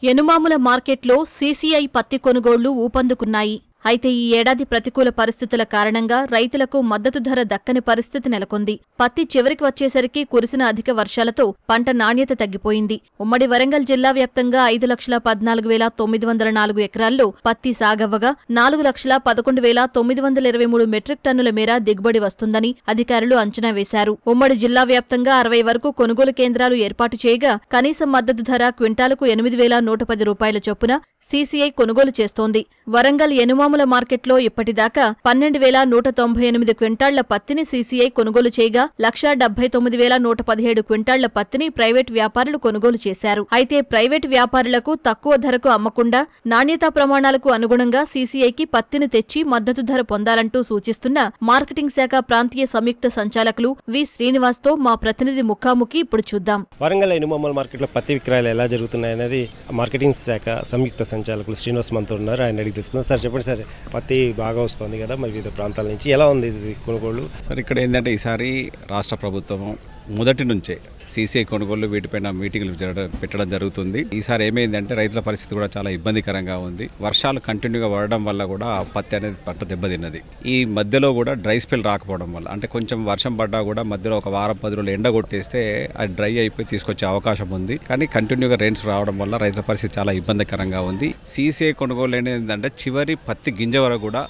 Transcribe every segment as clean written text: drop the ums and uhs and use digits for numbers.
యనుమాముల మార్కెట్లో సీసీఐ పత్తి కొనుగోళ్లు ఊపందుకున్నాయి. అయితే ఈ ఏడాది ప్రతికూల పరిస్థితుల కారణంగా రైతులకు మద్దతు ధర దక్కని పరిస్థితి నెలకొంది. పత్తి చివరికి వచ్చేసరికి కురిసిన అధిక వర్షాలతో పంట నాణ్యత తగ్గిపోయింది. ఉమ్మడి వరంగల్ జిల్లా వ్యాప్తంగా 5,14,904 ఎకరాల్లో పత్తి సాగవ్వగా 4,11,923 మెట్రిక్ టన్నుల మేర దిగుబడి వస్తుందని అధికారులు అంచనా వేశారు. ఉమ్మడి జిల్లా వ్యాప్తంగా 60 వరకు కొనుగోలు కేంద్రాలు ఏర్పాటు చేయగా కనీస మద్దతు ధర క్వింటాలకు 8,110 రూపాయల చొప్పున సీసీఐ కొనుగోలు చేస్తోంది. వరంగల్ యనుమాముల మార్కెట్లో ఇప్పటిదాకా 12,198 క్వింటాళ్ల పత్తిని సీసీఐ కొనుగోలు చేయగా 1,79,117 క్వింటాళ్ల పత్తిని ప్రైవేట్ వ్యాపారులు కొనుగోలు చేశారు. అయితే ప్రైవేట్ వ్యాపారులకు తక్కువ ధరకు అమ్మకుండా నాణ్యతా ప్రమాణాలకు అనుగుణంగా సీసీఐకి పత్తిని తెచ్చి మద్దతు ధర పొందాలంటూ సూచిస్తున్న మార్కెటింగ్ శాఖ ప్రాంతీయ సంయుక్త సంచాలకులు వి. శ్రీనివాస్తో మా ప్రతినిధి ముఖాముఖి ఇప్పుడు చూద్దాం. వరంగల్ యనుమాముల మార్కెట్లో పత్తి విక్రయాలు ఎలా జరుగుతున్నాయనేది మార్కెటింగ్ శాఖ సంయుక్త సంచాలకులు శ్రీనివాస్ మనతో ఉన్నారు. ఆయన అడిగి తీసుకున్నారు. సార్ చెప్పండి సార్, పత్తి బాగా వస్తుంది కదా మరి వివిధ ప్రాంతాల నుంచి, ఎలా ఉంది కొనుగోలు? సార్ ఇక్కడ ఏంటంటే ఈసారి రాష్ట్ర ప్రభుత్వం మొదటి నుంచే సీసీఐ కొనుగోలు వీటిపైన మీటింగ్లు పెట్టడం జరుగుతుంది. ఈసారి ఏమైందంటే రైతుల పరిస్థితి కూడా చాలా ఇబ్బందికరంగా ఉంది. వర్షాలు కంటిన్యూగా పడడం వల్ల కూడా పత్తి అనేది పంట దెబ్బతిన్నది. ఈ మధ్యలో కూడా డ్రై స్పెల్ రాకపోవడం వల్ల, అంటే కొంచెం వర్షం పడ్డా కూడా మధ్యలో ఒక వారం 10 రోజులు ఎండ కొట్టేస్తే అది డ్రై అయిపోయి తీసుకొచ్చే అవకాశం ఉంది. కానీ కంటిన్యూగా రెయిన్స్ రావడం వల్ల రైతుల పరిస్థితి చాలా ఇబ్బందికరంగా ఉంది. సీసీఐ కొనుగోలు ఏంటంటే చివరి పత్తి గింజ వరకు కూడా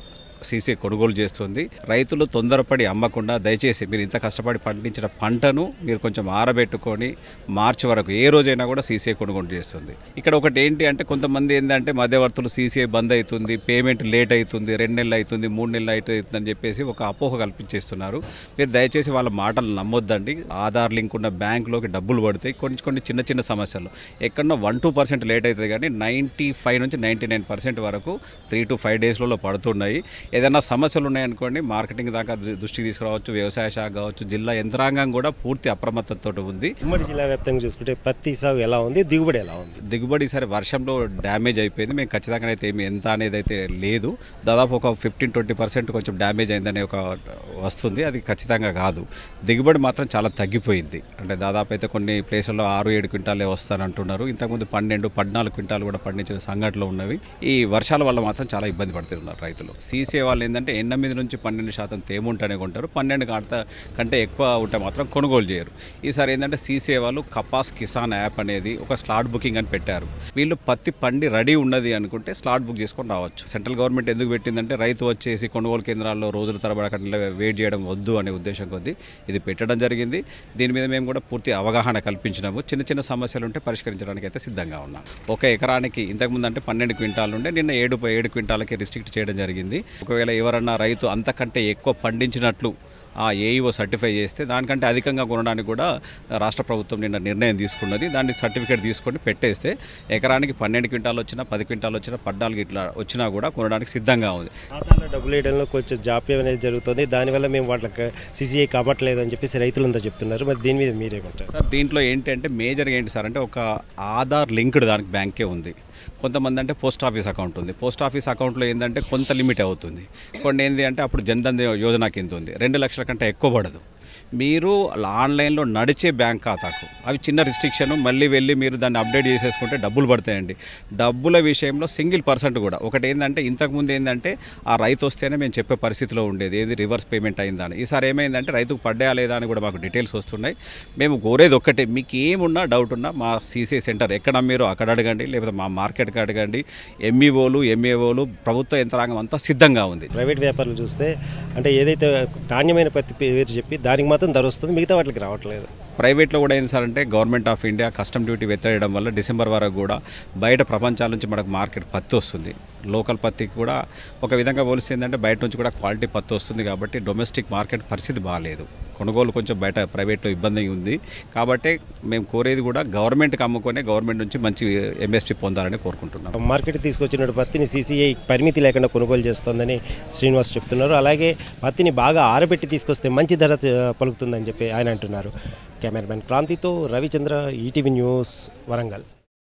సీసీఐ కొనుగోలు చేస్తుంది. రైతులు తొందరపడి అమ్మకుండా దయచేసి మీరు ఇంత కష్టపడి పండించిన పంటను మీరు కొంచెం ఆరబెట్టుకొని మార్చి వరకు ఏ రోజైనా కూడా సీసీఐ కొనుగోలు చేస్తుంది. ఇక్కడ ఒకటి ఏంటి అంటే కొంతమంది ఏంటంటే మధ్యవర్తులు సీసీఐ బంద్ అవుతుంది, పేమెంట్ లేట్ అవుతుంది, 2 నెలలు అవుతుంది, 3 నెలలు అవుతుంది అని చెప్పేసి ఒక అపోహ కల్పించేస్తున్నారు. మీరు దయచేసి వాళ్ళ మాటలు నమ్మొద్దండి. ఆధార్ లింక్ ఉన్న బ్యాంకులోకి డబ్బులు పడతాయి. కొన్ని చిన్న చిన్న సమస్యలు ఎక్కడన్నా 1-2% లేట్ అవుతుంది, కానీ 95 నుంచి 99% వరకు 3 to 5 డేస్లలో పడుతున్నాయి. ఏదైనా సమస్యలు ఉన్నాయనుకోండి మార్కెటింగ్ దాకా దృష్టికి తీసుకురావచ్చు, వ్యవసాయ శాఖ కావచ్చు, జిల్లా యంత్రాంగం కూడా పూర్తి అప్రమత్తతో ఉంది. ఉమ్మడి జిల్లా వ్యాప్తంగా చూసుకుంటే పత్తి సాగు ఎలా ఉంది, దిగుబడి ఎలా ఉంది? దిగుబడి ఈసారి వర్షంలో డ్యామేజ్ అయిపోయింది. మేము ఖచ్చితంగా అయితే ఏమి ఎంత అనేది అయితే లేదు. దాదాపు ఒక 15-20% కొంచెం డ్యామేజ్ అయిందనే ఒక వస్తుంది, అది ఖచ్చితంగా కాదు. దిగుబడి మాత్రం చాలా తగ్గిపోయింది. అంటే దాదాపు అయితే కొన్ని ప్లేసుల్లో 6-7 క్వింటాలే వస్తానంటున్నారు. ఇంతకుముందు 12-14 క్వింటాలు కూడా పండించిన సంఘటనలు ఉన్నవి. ఈ వర్షాల వల్ల మాత్రం చాలా ఇబ్బంది పడుతున్నారు రైతులు. సీసీఐ వాళ్ళు ఏంటంటే 8 నుంచి 12% తేమ ఉంటేనే కొంటారు, 12 కంటే ఎక్కువ ఉంటే మాత్రం కొనుగోలు చేయరు. ఈసారి ఏంటంటే సీసీఐ వాళ్ళు కపాస్ కిసాన్ యాప్ అనేది ఒక స్లాట్ బుకింగ్ అని పెట్టారు. వీళ్ళు పత్తి పండి రెడీ ఉన్నది అనుకుంటే స్లాట్ బుక్ చేసుకొని రావచ్చు. సెంట్రల్ గవర్నమెంట్ ఎందుకు పెట్టిందంటే రైతు వచ్చేసి కొనుగోలు కేంద్రాల్లో రోజుల తరబడి అక్కడ వెయిట్ చేయడం వద్దు అనే ఉద్దేశం కొద్దీ ఇది పెట్టడం జరిగింది. దీని మీద మేము కూడా పూర్తి అవగాహన కల్పించినాము. చిన్న సమస్యలు ఉంటే పరిష్కరించడానికి అయితే సిద్ధంగా ఉన్నాం. ఒక ఎకరానికి ఇంతకుముందు అంటే 12 క్వింటాలు ఉండే, నిన్న 7 క్వింటాలకి రిస్ట్రిక్ట్ చేయడం జరిగింది. ఒకవేళ ఎవరన్నా రైతు అంతకంటే ఎక్కువ పండించినట్లు ఆ ఏఈఓ సర్టిఫై చేస్తే దానికంటే అధికంగా కొనడానికి కూడా రాష్ట్ర ప్రభుత్వం నిన్న నిర్ణయం తీసుకున్నది. దాన్ని సర్టిఫికేట్ తీసుకొని పెట్టేస్తే ఎకరానికి 12 క్వింటాలు వచ్చినా, 10 క్వింటాలు వచ్చినా, 14 ఇట్లా వచ్చినా కూడా కొనడానికి సిద్ధంగా ఉంది. ఖాతాలో డబ్బులు వేయడంలో కొంచెం జాప్యం అనేది జరుగుతుంది. దానివల్ల మేము వాళ్ళకి సీసీఐ కావట్లేదు అని చెప్పేసి రైతులంతా చెప్తున్నారు. మరి దీని మీద మీరేమంటారు సార్? దీంట్లో ఏంటంటే మేజర్గా ఏంటి సార్ అంటే ఒక ఆధార్ లింక్డ్ దానికి బ్యాంకే ఉంది. కొంతమంది అంటే పోస్ట్ ఆఫీస్ అకౌంట్ ఉంది. పోస్ట్ ఆఫీస్ అకౌంట్లో ఏంటంటే కొంత లిమిట్ అవుతుంది. కొన్ని ఏంటి అంటే అప్పుడు జన్ధన్ యోజన కింద ఉంది, 2 లక్షల కంటే ఎక్కువ పడదు. మీరు ఆన్లైన్లో నడిచే బ్యాంక్ ఖాతాకు అవి చిన్న రిస్ట్రిక్షన్, మళ్ళీ వెళ్ళి మీరు దాన్ని అప్డేట్ చేసేసుకుంటే డబ్బులు పడతాయండి. డబ్బుల విషయంలో % కూడా ఒకటి ఏంటంటే ఇంతకుముందు ఏంటంటే ఆ రైతు వస్తేనే మేము చెప్పే పరిస్థితిలో ఉండేది, ఏది రివర్స్ పేమెంట్ అయిందని. ఈసారి ఏమైందంటే రైతుకు పడ్డాయా లేదా అని కూడా మాకు డీటెయిల్స్ వస్తున్నాయి. మేము కోరేది ఒక్కటే, మీకు ఏమున్నా డౌట్ ఉన్నా మా సీసీఐ సెంటర్ ఎక్కడ మీరు అక్కడ అడగండి, లేకపోతే మా మార్కెట్కి అడగండి. ఎంఈఓలు ప్రభుత్వ యంత్రాంగం అంతా సిద్ధంగా ఉంది. ప్రైవేట్ వ్యాపారులు చూస్తే అంటే ఏదైతే నాణ్యమైన పత్తి పేరు చెప్పి దానికి మాత్రం ధర వస్తుంది, మిగతా వాటికి రావట్లేదు. ప్రైవేట్లో కూడా ఏంటి సార్ అంటే government of India custom duty ఎత్తేయడం వల్ల డిసెంబర్ వరకు కూడా బయట ప్రపంచాల నుంచి మనకు మార్కెట్ పత్తి వస్తుంది. లోకల్ పత్తికి కూడా ఒక విధంగా పోలిస్తే ఏంటంటే బయట నుంచి కూడా క్వాలిటీ పత్తి వస్తుంది. కాబట్టి డొమెస్టిక్ మార్కెట్ పరిస్థితి బాగాలేదు. కొనుగోలు కొంచెం బయట ప్రైవేట్లో ఇబ్బంది ఉంది. కాబట్టి మేము కోరేది కూడా గవర్నమెంట్కి అమ్ముకొని గవర్నమెంట్ నుంచి మంచి ఎంఎస్పీ పొందాలని కోరుకుంటున్నాం. మార్కెట్ తీసుకొచ్చిన పత్తిని సీసీఐ పరిమితి లేకుండా కొనుగోలు చేస్తోందని శ్రీనివాస్ చెప్తున్నారు. అలాగే పత్తిని బాగా ఆరబెట్టి తీసుకొస్తే మంచి ధర పలుకుతుందని చెప్పి ఆయన అంటున్నారు. కెమెరామెన్ క్రాంతితో రవిచంద్ర, ఈటీవీ న్యూస్, వరంగల్.